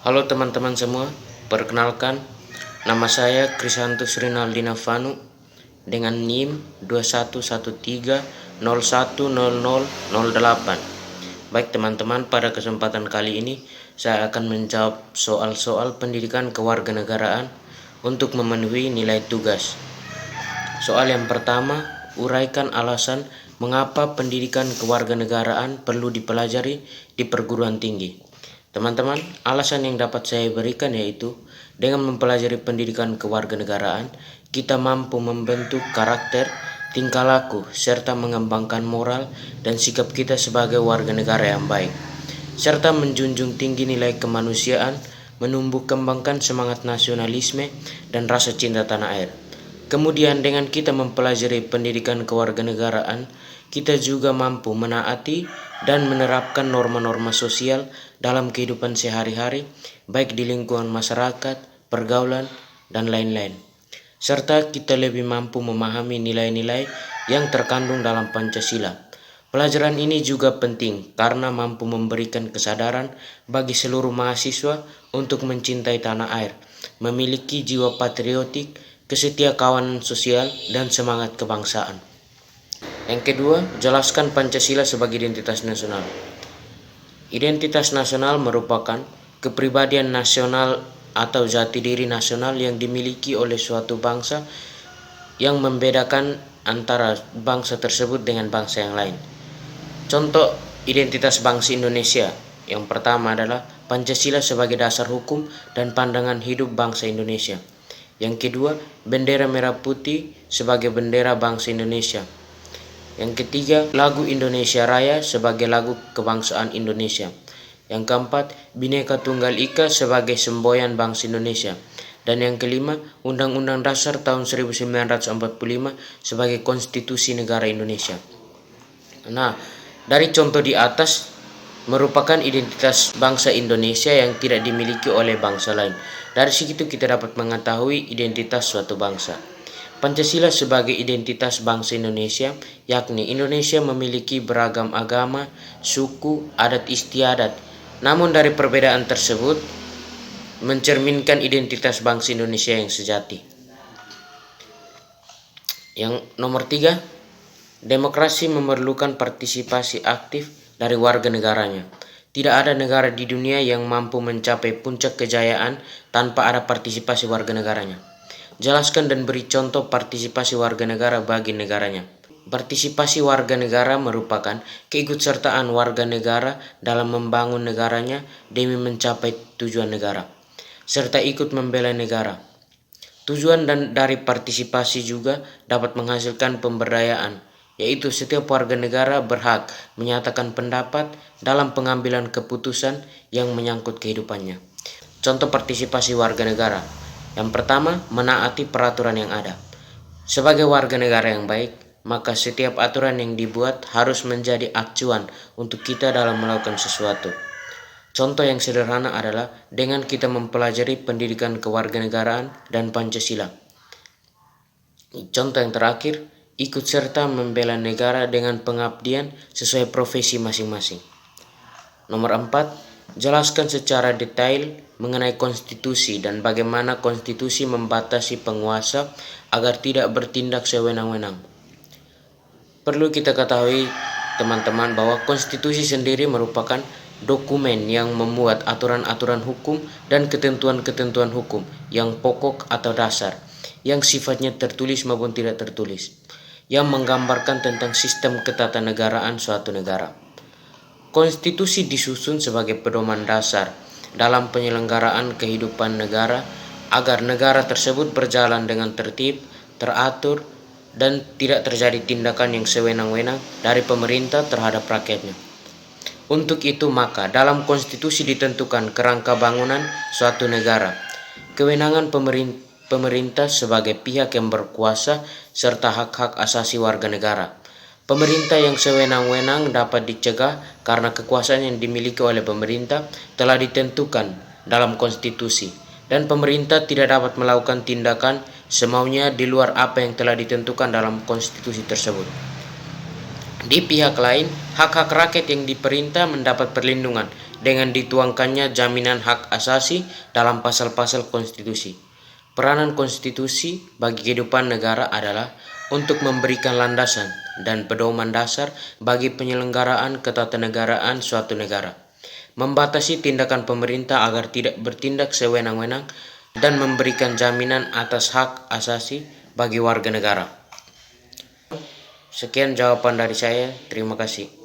Halo teman-teman semua, perkenalkan nama saya Krisantus Rinaldina Vanu dengan NIM 2113010008. Baik teman-teman, pada kesempatan kali ini saya akan menjawab soal-soal pendidikan kewarganegaraan untuk memenuhi nilai tugas. Soal yang pertama, uraikan alasan mengapa pendidikan kewarganegaraan perlu dipelajari di perguruan tinggi. Teman-teman, alasan yang dapat saya berikan yaitu dengan mempelajari pendidikan kewarganegaraan, kita mampu membentuk karakter, tingkah laku, serta mengembangkan moral dan sikap kita sebagai warga negara yang baik, serta menjunjung tinggi nilai kemanusiaan, menumbuh kembangkan semangat nasionalisme dan rasa cinta tanah air. Kemudian dengan kita mempelajari pendidikan kewarganegaraan, kita juga mampu menaati dan menerapkan norma-norma sosial dalam kehidupan sehari-hari, baik di lingkungan masyarakat, pergaulan, dan lain-lain. Serta kita lebih mampu memahami nilai-nilai yang terkandung dalam Pancasila. Pelajaran ini juga penting karena mampu memberikan kesadaran bagi seluruh mahasiswa untuk mencintai tanah air, memiliki jiwa patriotik, kesetiakawanan sosial, dan semangat kebangsaan. Yang kedua, jelaskan Pancasila sebagai identitas nasional. Identitas nasional merupakan kepribadian nasional atau jati diri nasional yang dimiliki oleh suatu bangsa yang membedakan antara bangsa tersebut dengan bangsa yang lain. Contoh identitas bangsa Indonesia yang pertama adalah Pancasila sebagai dasar hukum dan pandangan hidup bangsa Indonesia. Yang kedua, bendera merah putih sebagai bendera bangsa Indonesia. Yang ketiga, lagu Indonesia Raya sebagai lagu kebangsaan Indonesia. Yang keempat, Bhinneka Tunggal Ika sebagai semboyan bangsa Indonesia. Dan yang kelima, Undang-Undang Dasar tahun 1945 sebagai konstitusi negara Indonesia. Nah, dari contoh di atas merupakan identitas bangsa Indonesia yang tidak dimiliki oleh bangsa lain. Dari situ kita dapat mengetahui identitas suatu bangsa. Pancasila sebagai identitas bangsa Indonesia, yakni Indonesia memiliki beragam agama, suku, adat istiadat. Namun dari perbedaan tersebut mencerminkan identitas bangsa Indonesia yang sejati. Yang nomor 3, demokrasi memerlukan partisipasi aktif dari warga negaranya. Tidak ada negara di dunia yang mampu mencapai puncak kejayaan tanpa ada partisipasi warga negaranya. Jelaskan dan beri contoh partisipasi warga negara bagi negaranya. Partisipasi warga negara merupakan keikutsertaan warga negara dalam membangun negaranya demi mencapai tujuan negara, serta ikut membela negara. Tujuan dari partisipasi juga dapat menghasilkan pemberdayaan, yaitu setiap warga negara berhak menyatakan pendapat dalam pengambilan keputusan yang menyangkut kehidupannya. Contoh partisipasi warga negara. Yang pertama, menaati peraturan yang ada. Sebagai warga negara yang baik, maka setiap aturan yang dibuat harus menjadi acuan untuk kita dalam melakukan sesuatu. Contoh yang sederhana adalah dengan kita mempelajari pendidikan kewarganegaraan dan Pancasila. Contoh yang terakhir, ikut serta membela negara dengan pengabdian sesuai profesi masing-masing. Nomor 4, jelaskan secara detail mengenai konstitusi dan bagaimana konstitusi membatasi penguasa agar tidak bertindak sewenang-wenang. Perlu kita ketahui teman-teman bahwa konstitusi sendiri merupakan dokumen yang memuat aturan-aturan hukum dan ketentuan-ketentuan hukum yang pokok atau dasar, yang sifatnya tertulis maupun tidak tertulis, yang menggambarkan tentang sistem ketatanegaraan suatu negara. Konstitusi disusun sebagai pedoman dasar dalam penyelenggaraan kehidupan negara agar negara tersebut berjalan dengan tertib, teratur, dan tidak terjadi tindakan yang sewenang-wenang dari pemerintah terhadap rakyatnya. Untuk itu maka dalam konstitusi ditentukan kerangka bangunan suatu negara, kewenangan pemerintah sebagai pihak yang berkuasa, serta hak-hak asasi warga negara. Pemerintah yang sewenang-wenang dapat dicegah karena kekuasaan yang dimiliki oleh pemerintah telah ditentukan dalam konstitusi, dan pemerintah tidak dapat melakukan tindakan semaunya di luar apa yang telah ditentukan dalam konstitusi tersebut. Di pihak lain, hak-hak rakyat yang diperintah mendapat perlindungan dengan dituangkannya jaminan hak asasi dalam pasal-pasal konstitusi. Peranan konstitusi bagi kehidupan negara adalah untuk memberikan landasan dan pedoman dasar bagi penyelenggaraan ketatanegaraan suatu negara, membatasi tindakan pemerintah agar tidak bertindak sewenang-wenang, dan memberikan jaminan atas hak asasi bagi warga negara. Sekian jawaban dari saya. Terima kasih.